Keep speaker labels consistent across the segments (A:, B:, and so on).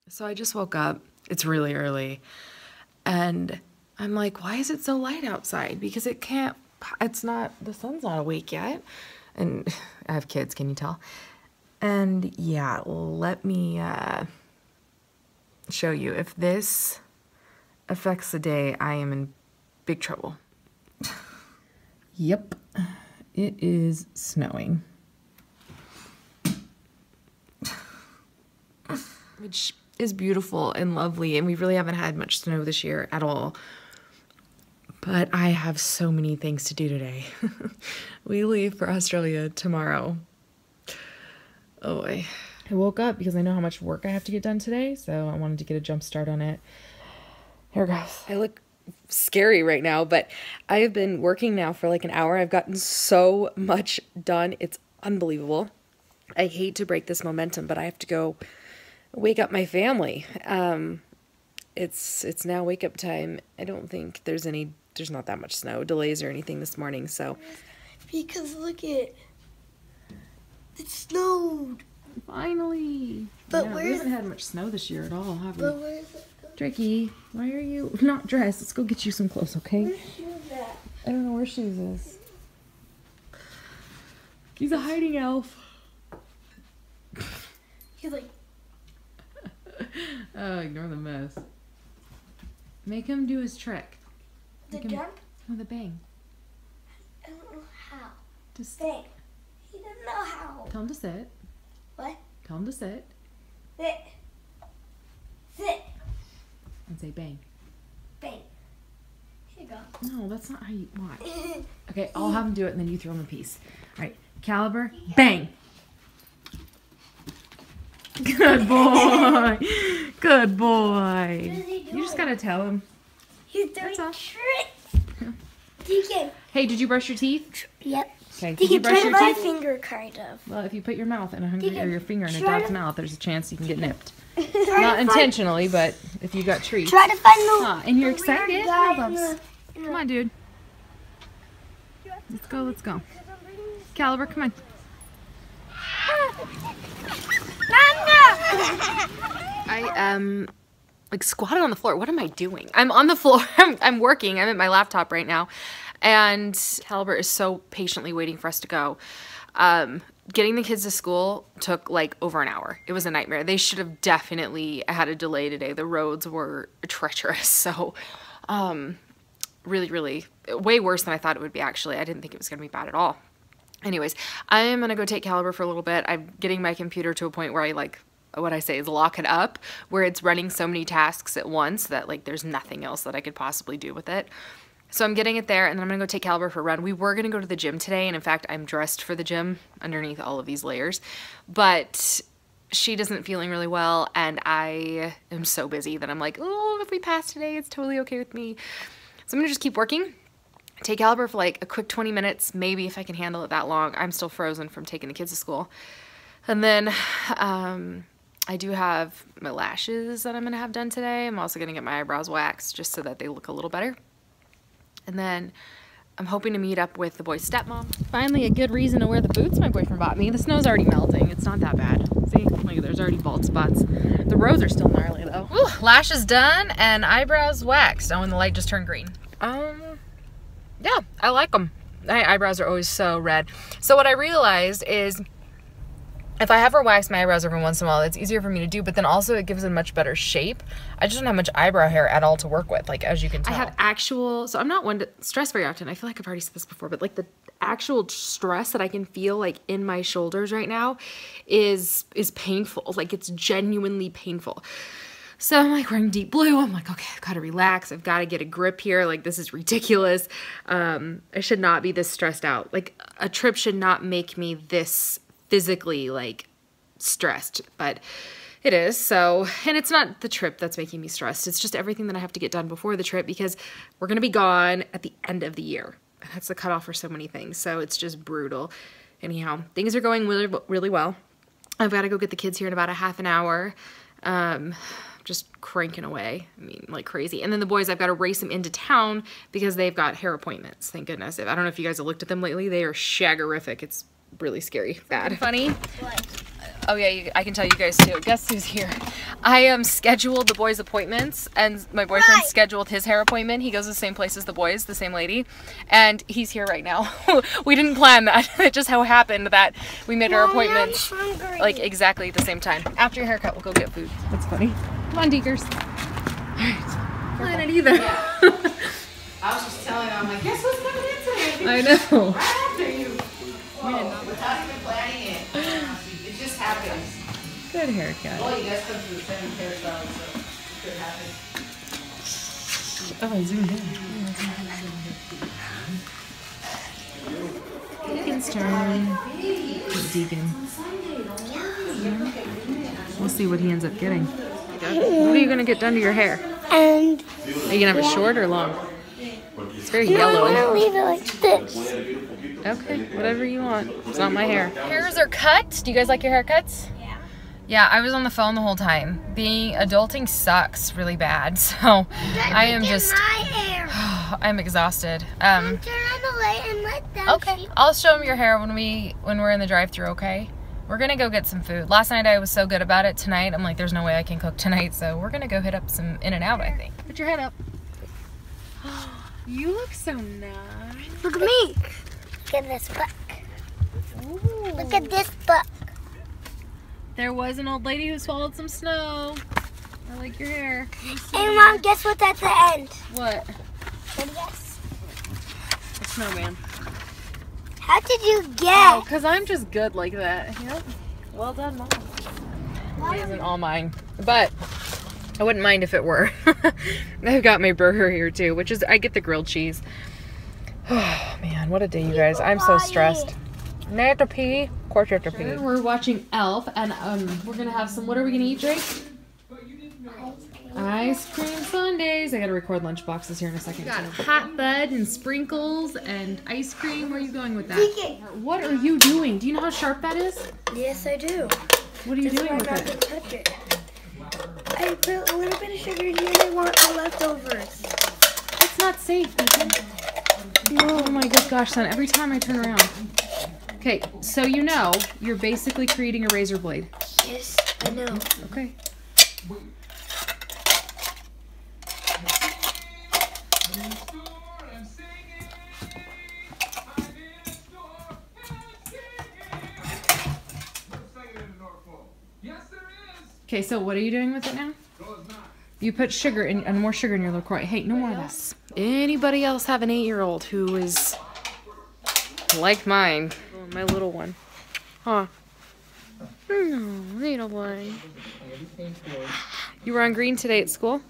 A: So I just woke up. It's really early. And I'm like, why is it so light outside? Because the sun's not awake yet. And I have kids, can you tell? And yeah, let me show you. If this affects the day, I am in big trouble. Yep, it is snowing. Which is beautiful and lovely, and we really haven't had much snow this year at all. But I have so many things to do today. We leave for Australia tomorrow. Oh boy. I woke up because I know how much work I have to get done today, so I wanted to get a jump start on it. Here goes. I look scary right now, but I have been working now for like an hour. I've gotten so much done. It's unbelievable. I hate to break this momentum, but I have to go wake up my family. It's now wake up time. I don't think there's not that much snow delays or anything this morning, so.
B: Because look it snowed.
A: Finally.
B: But
A: yeah, we haven't had much snow this year at all, have we?
B: But where's it going?
A: Drakey, why are you not dressed? Let's go get you some clothes, okay?
B: Where's Shoes at?
A: I don't know where Shoes is. He's a hiding elf.
B: He's like,
A: oh, ignore the mess. Make him do his trick.
B: the jump?
A: With a bang.
B: I don't know how.
A: Just
B: Bang. He doesn't know how.
A: tell him to sit.
B: What?
A: Tell him to sit.
B: Sit. Sit.
A: And say bang.
B: Bang. Here you go.
A: No, that's not how you watch. Okay, I'll have him do it and then you throw him a piece. Alright, caliber, bang! Good boy! Good boy!
B: What is he doing?
A: You just gotta tell him.
B: He's doing
A: That's all.
B: tricks. Deacon.
A: Hey, did you brush your teeth?
B: Yep.
A: Okay, did you
B: Deacon,
A: brush
B: try to
A: your
B: my
A: teeth?
B: finger, kind of.
A: Well, if you put your mouth in a
B: Deacon,
A: or your finger in a
B: try
A: dog's
B: to-
A: mouth, there's a chance you can get nipped.
B: Try
A: Not
B: to find-
A: intentionally, but if you got treats.
B: Try to find the.
A: Ah, and you're
B: the weird
A: excited?
B: guy
A: Hi,
B: in
A: Bubs.
B: the-
A: Come on, dude. Let's go, let's go. Caliber, come on. I am like squatting on the floor. What am I doing? I'm on the floor. I'm working. I'm at my laptop right now. And Caliber is so patiently waiting for us to go. Getting the kids to school took like over an hour. It was a nightmare. They should have definitely had a delay today. The roads were treacherous. So really, really way worse than I thought it would be, actually. I didn't think it was going to be bad at all. Anyways, I am going to go take Caliber for a little bit. I'm getting my computer to a point where I like, what I say is lock it up, where it's running so many tasks at once that like there's nothing else that I could possibly do with it. So I'm getting it there, and then I'm going to go take Caliber for a run. We were going to go to the gym today, and in fact, I'm dressed for the gym underneath all of these layers. But she doesn't feeling really well, and I am so busy that I'm like, oh, if we pass today, it's totally okay with me. So I'm going to just keep working. Take Caliber for like a quick 20 minutes, maybe if I can handle it that long. I'm still frozen from taking the kids to school. And then I do have my lashes that I'm going to have done today. I'm also going to get my eyebrows waxed just so that they look a little better. And then I'm hoping to meet up with the boy's stepmom. Finally, a good reason to wear the boots my boyfriend bought me. The snow's already melting. It's not that bad. See, look, there's already bald spots. The roads are still gnarly though. Ooh, lashes done and eyebrows waxed. Oh, and the light just turned green. Yeah, I like them. My eyebrows are always so red. So what I realized is if I have her wax my eyebrows every once in a while, it's easier for me to do, but then also it gives it a much better shape. I just don't have much eyebrow hair at all to work with, like, as you can tell. I have actual, so I'm not one to stress very often. I feel like I've already said this before, but like the actual stress that I can feel like in my shoulders right now is painful. Like, it's genuinely painful. So I'm like wearing deep blue. I'm like, okay, I've got to relax. I've got to get a grip here. Like, this is ridiculous. I should not be this stressed out. Like, a trip should not make me this physically like stressed, but it is. So, and it's not the trip that's making me stressed. It's just everything that I have to get done before the trip, because we're going to be gone at the end of the year. And that's the cutoff for so many things. So it's just brutal. Anyhow, things are going really, really well. I've got to go get the kids here in about a half an hour. Just cranking away. I mean, like crazy. And then the boys, I've got to race them into town because they've got hair appointments. Thank goodness. I don't know if you guys have looked at them lately. They are shaggerific. It's really scary. Bad. Funny.
B: What?
A: Oh yeah, I can tell you guys too. Guess who's here? I scheduled the boys' appointments, and my boyfriend scheduled his hair appointment. He goes to the same place as the boys, the same lady, and he's here right now. We didn't plan that. It just how happened that we made our appointments like exactly at the same time. After your haircut, we'll go get food. That's funny. Come on, Deekers. All right. Plan it either. Yeah. I was just telling him, I'm like, guess what's coming in today? I know. Right after you. Whoa, without even planning it. It just happens. Good haircut. Well, you guys come to the same hairstyle, so it could happen. Oh, I zoomed in. Deacon's turn. Deacon. We'll see what he ends up getting. What are you going to get done to your hair?
B: And
A: are you going to have it short or long? It's very yellow.
B: I want to leave it like this.
A: Okay, whatever you want. It's not my hair. Hairs are cut. Do you guys like your haircuts? Yeah. Yeah, I was on the phone the whole time. Adulting sucks really bad, so I am just. My hair. I'm exhausted.
B: Turn on the light and let them.
A: Okay, I'll show them your hair when we're in the drive-thru. Okay. We're gonna go get some food. Last night I was so good about it. Tonight I'm like, there's no way I can cook tonight, so we're gonna go hit up some In-N-Out, I think. Put your head up. You look so nice.
B: Look at me. Look at this book. Ooh. Look at this book.
A: There was an old lady who swallowed some snow. I like your hair.
B: Hey Mom, guess what's at the end?
A: What?
B: What do you guess?
A: A snowman.
B: How did you get?
A: Oh, because I'm just good like that. Yep. Well done, Mom. It isn't all mine, but I wouldn't mind if it were. I've got my burger here too, which is, I get the grilled cheese. Oh man, what a day, you guys. I'm so stressed. And I have to pee. Of course you have to pee. We're watching Elf, and we're going to have some, what are we going to eat, Drake? Ice cream sundaes. I gotta record lunch boxes here in a second. Got hot bud and sprinkles and ice cream. Where are you going with that? What are you doing? Do you know how sharp that is?
B: Yes, I do.
A: What are you doing with it?
B: Touch it. I put a little bit of sugar in here and I want the leftovers.
A: That's not safe, Ethan. No. Oh my good gosh, son. Every time I turn around. Okay, so you know you're basically creating a razor blade.
B: Yes, I know.
A: Okay. Okay, so what are you doing with it now? You put sugar in, and more sugar in your LaCroix. Hey, no more of this. Anybody else have an 8-year-old who is like mine? Oh, my little one. Huh? No, little one. You were on green today at school?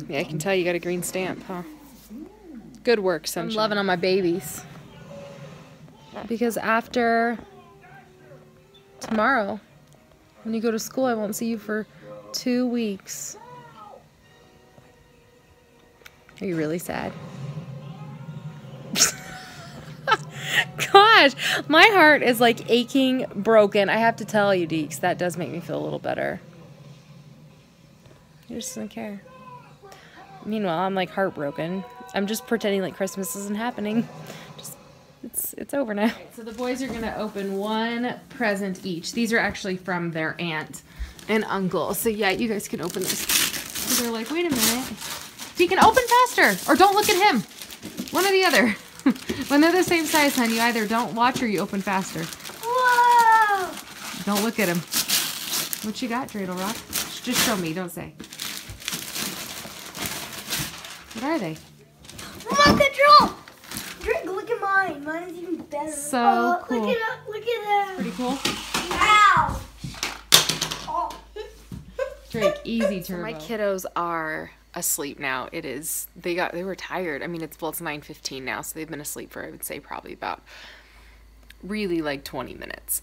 A: Yeah, I can tell you got a green stamp, huh? Good work, sunshine. I'm loving on my babies. Because after tomorrow, when you go to school, I won't see you for 2 weeks. Are you really sad? Gosh, my heart is like aching, broken. I have to tell you, Deeks, that does make me feel a little better. You just don't care. Meanwhile, I'm like heartbroken. I'm just pretending like Christmas isn't happening. It's over now. So the boys are gonna open one present each. These are actually from their aunt and uncle. So yeah, you guys can open this. So they're like, wait a minute. So you can open faster, or don't look at him. One or the other. When they're the same size, hon, you either don't watch or you open faster.
B: Whoa!
A: Don't look at him. What you got, Dreidel Rock? Just show me, don't say. What are they?
B: Remote control! Drake, look at mine. Mine is even better.
A: So cool.
B: Look at that. Look at that.
A: Pretty cool.
B: Ow! Oh.
A: Drake, easy turbo. So my kiddos are asleep now. It is, they were tired. I mean, it's 9:15 now, so they've been asleep for, I would say, probably about really like 20 minutes.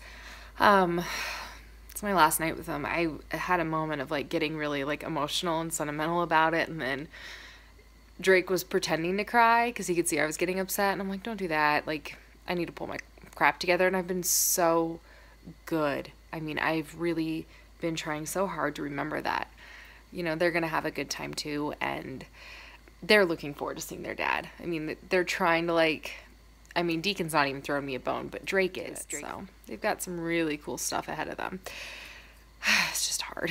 A: It's my last night with them. I had a moment of like getting really like emotional and sentimental about it, and then Drake was pretending to cry because he could see I was getting upset, and I'm like, don't do that. Like, I need to pull my crap together, and I've been so good. I mean, I've really been trying so hard to remember that. You know, they're going to have a good time too, and they're looking forward to seeing their dad. I mean, they're trying to like I mean, Deacon's not even throwing me a bone, but Drake is. So they've got some really cool stuff ahead of them. It's just hard.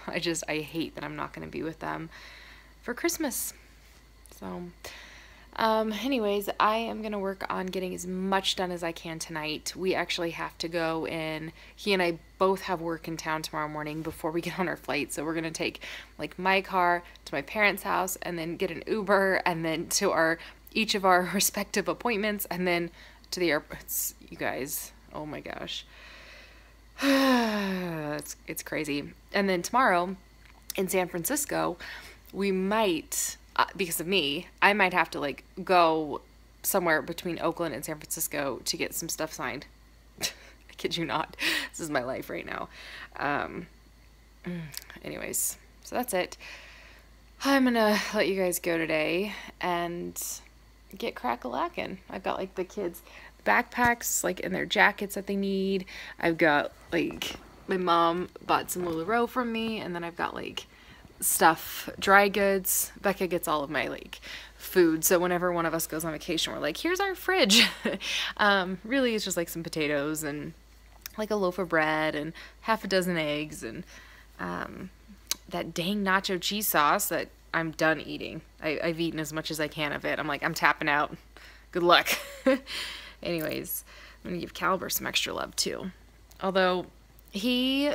A: I hate that I'm not going to be with them for Christmas. So, anyways, I am going to work on getting as much done as I can tonight. We actually have to go in. He and I both have work in town tomorrow morning before we get on our flight. So we're going to take like my car to my parents' house and then get an Uber and then to each of our respective appointments and then to the airports. You guys, oh my gosh. It's crazy. And then tomorrow in San Francisco, we might, because of me, I might have to like go somewhere between Oakland and San Francisco to get some stuff signed. I kid you not. This is my life right now. Anyways, so that's it. I'm gonna let you guys go today and get crack-a-lackin'. I've got like the kids' backpacks like in their jackets that they need. I've got like my mom bought some LuLaRoe from me, and then I've got like stuff, dry goods. Becca gets all of my like food, so whenever one of us goes on vacation, we're like, here's our fridge. Really it's just like some potatoes and like a loaf of bread and half a dozen eggs and that dang nacho cheese sauce that I'm done eating. I've eaten as much as I can of it. I'm like, I'm tapping out. Good luck. Anyways, I'm gonna give Caliber some extra love too. Although he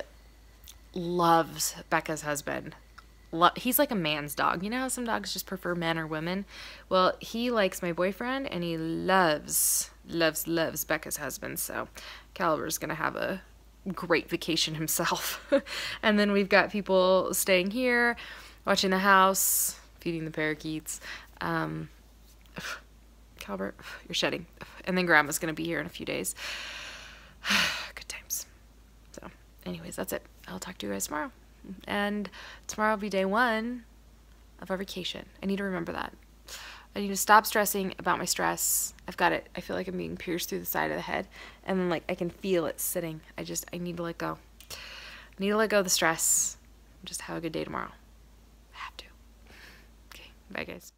A: loves Becca's husband. He's like a man's dog. You know how some dogs just prefer men or women? Well, he likes my boyfriend and he loves Becca's husband. So Caliber's gonna have a great vacation himself. And then we've got people staying here, watching the house, feeding the parakeets. Caliber, you're shedding. And then Grandma's gonna be here in a few days. Good times. So anyways, that's it. I'll talk to you guys tomorrow. And tomorrow will be day 1 of our vacation. I need to remember that. I need to stop stressing about my stress. I've got it. I feel like I'm being pierced through the side of the head. And then like I can feel it sitting. I need to let go. I need to let go of the stress. Just have a good day tomorrow. I have to. Okay, bye guys.